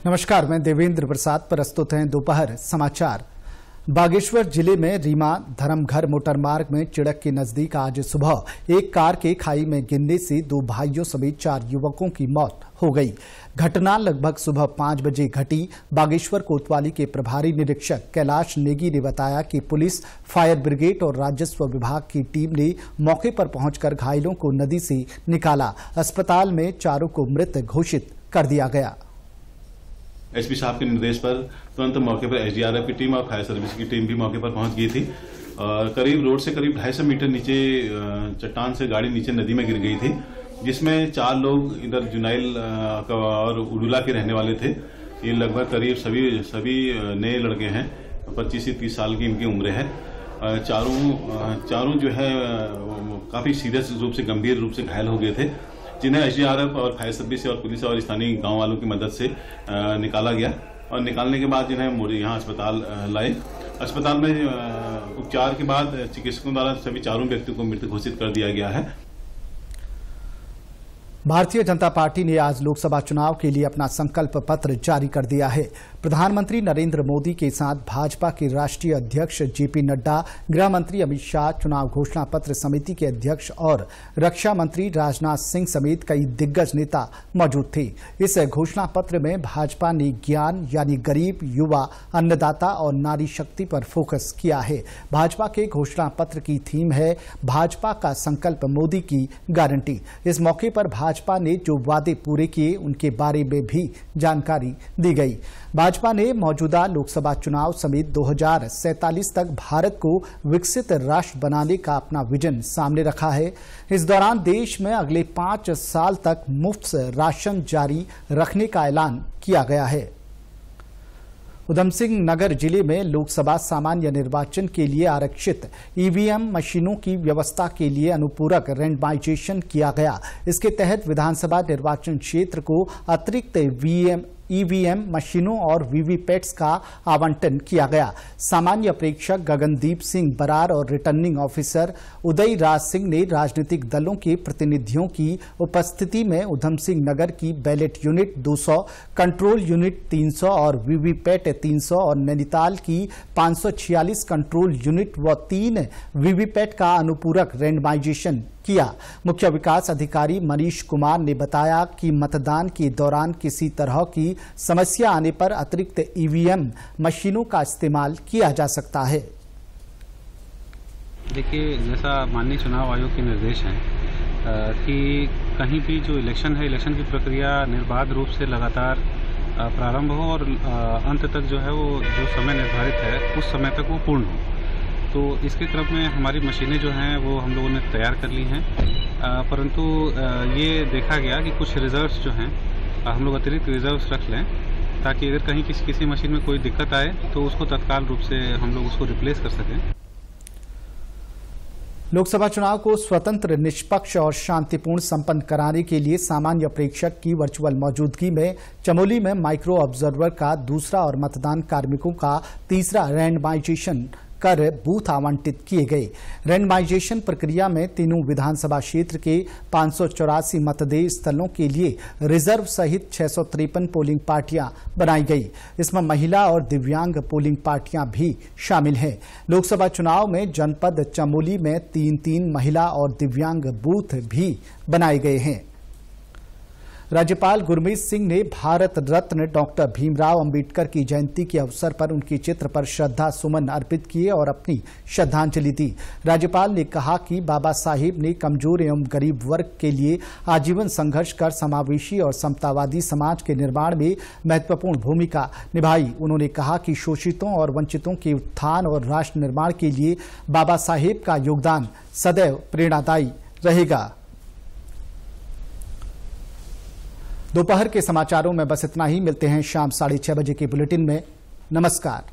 नमस्कार, मैं देवेंद्र प्रसाद। प्रस्तुत हैं दोपहर समाचार। बागेश्वर जिले में रीमा धर्मघर मोटरमार्ग में चिड़क के नजदीक आज सुबह एक कार के खाई में गिरने से 2 भाइयों समेत 4 युवकों की मौत हो गई। घटना लगभग सुबह 5 बजे घटी। बागेश्वर कोतवाली के प्रभारी निरीक्षक कैलाश नेगी ने बताया कि पुलिस, फायर ब्रिगेड और राजस्व विभाग की टीम ने मौके पर पहुंचकर घायलों को नदी से निकाला। अस्पताल में चारों को मृत घोषित कर दिया गया। एसपी साहब के निर्देश पर तुरंत मौके पर एसडीआरएफ की टीम और फायर सर्विस की टीम भी मौके पर पहुंच गई थी और करीब रोड से करीब 250 मीटर नीचे चट्टान से गाड़ी नीचे नदी में गिर गई थी, जिसमें 4 लोग इधर जुनाइल और उडुला के रहने वाले थे। ये लगभग करीब सभी नए लड़के हैं, 25 से 30 साल की इनकी उम्र है। चारों जो है काफी सीरियस रूप से, गंभीर रूप से घायल हो गए थे, जिन्हें एसडीआरएफ और फायर सर्विस और पुलिस और स्थानीय गांव वालों की मदद से निकाला गया और निकालने के बाद जिन्हें यहाँ अस्पताल लाए। अस्पताल में उपचार के बाद चिकित्सकों द्वारा सभी चारों व्यक्तियों को मृत घोषित कर दिया गया है। भारतीय जनता पार्टी ने आज लोकसभा चुनाव के लिए अपना संकल्प पत्र जारी कर दिया है। प्रधानमंत्री नरेंद्र मोदी के साथ भाजपा के राष्ट्रीय अध्यक्ष जेपी नड्डा, गृह मंत्री अमित शाह, चुनाव घोषणा पत्र समिति के अध्यक्ष और रक्षा मंत्री राजनाथ सिंह समेत कई दिग्गज नेता मौजूद थे। इस घोषणा पत्र में भाजपा ने ज्ञान यानी गरीब, युवा, अन्नदाता और नारी शक्ति पर फोकस किया है। भाजपा के घोषणा पत्र की थीम है भाजपा का संकल्प, मोदी की गारंटी। इस मौके पर भाजपा ने जो वादे पूरे किए उनके बारे में भी जानकारी दी गई। भाजपा ने मौजूदा लोकसभा चुनाव समेत 2047 तक भारत को विकसित राष्ट्र बनाने का अपना विजन सामने रखा है। इस दौरान देश में अगले 5 साल तक मुफ्त राशन जारी रखने का ऐलान किया गया है। उधमसिंह नगर जिले में लोकसभा सामान्य निर्वाचन के लिए आरक्षित ईवीएम मशीनों की व्यवस्था के लिए अनुपूरक रैंडमाइजेशन किया गया। इसके तहत विधानसभा निर्वाचन क्षेत्र को अतिरिक्त ईवीएम मशीनों और वीवीपैट्स का आवंटन किया गया। सामान्य प्रेक्षक गगनदीप सिंह बरार और रिटर्निंग ऑफिसर उदय राज सिंह ने राजनीतिक दलों के प्रतिनिधियों की उपस्थिति में उधमसिंह नगर की बैलेट यूनिट 200, कंट्रोल यूनिट 300 और वीवीपैट 300 और नैनीताल की 546 कंट्रोल यूनिट व 3 वीवीपैट का अनुपूरक रैंडमाइजेशन किया। मुख्य विकास अधिकारी मनीष कुमार ने बताया कि मतदान के दौरान किसी तरह की समस्या आने पर अतिरिक्त ईवीएम मशीनों का इस्तेमाल किया जा सकता है। देखिए, जैसा माननीय चुनाव आयोग के निर्देश हैं कि कहीं भी जो इलेक्शन है, इलेक्शन की प्रक्रिया निर्बाध रूप से लगातार प्रारंभ हो और अंत तक जो है वो जो समय निर्धारित है उस समय तक वो पूर्ण हो। तो इसके क्रम में हमारी मशीनें जो हैं वो हम लोगों ने तैयार कर ली हैं, परंतु ये देखा गया कि कुछ रिजर्व्स जो हैं हम लोग अतिरिक्त रिजर्व्स रख लें, ताकि अगर कहीं किसी मशीन में कोई दिक्कत आए तो उसको तत्काल रूप से हम लोग उसको रिप्लेस कर सकें। लोकसभा चुनाव को स्वतंत्र, निष्पक्ष और शांतिपूर्ण संपन्न कराने के लिए सामान्य प्रेक्षक की वर्चुअल मौजूदगी में चमोली में माइक्रो ऑब्जर्वर का दूसरा और मतदान कार्मिकों का तीसरा रैंडमाइजेशन कर बूथ आवंटित किए गए। रैंडमाइजेशन प्रक्रिया में तीनों विधानसभा क्षेत्र के 584 मतदेय स्थलों के लिए रिजर्व सहित 653 पोलिंग पार्टियां बनाई गई। इसमें महिला और दिव्यांग पोलिंग पार्टियां भी शामिल हैं। लोकसभा चुनाव में जनपद चमोली में 3 महिला और दिव्यांग बूथ भी बनाए गए हैं। राज्यपाल गुरमीत सिंह ने भारत रत्न डॉक्टर भीमराव अंबेडकर की जयंती के अवसर पर उनके चित्र पर श्रद्धा सुमन अर्पित किए और अपनी श्रद्धांजलि दी। राज्यपाल ने कहा कि बाबा साहेब ने कमजोर एवं गरीब वर्ग के लिए आजीवन संघर्ष कर समावेशी और समतावादी समाज के निर्माण में महत्वपूर्ण भूमिका निभाई। उन्होंने कहा कि शोषितों और वंचितों के उत्थान और राष्ट्र निर्माण के लिए बाबा साहेब का योगदान सदैव प्रेरणादायी रहेगा। दोपहर के समाचारों में बस इतना ही। मिलते हैं शाम 6:30 बजे के बुलेटिन में। नमस्कार।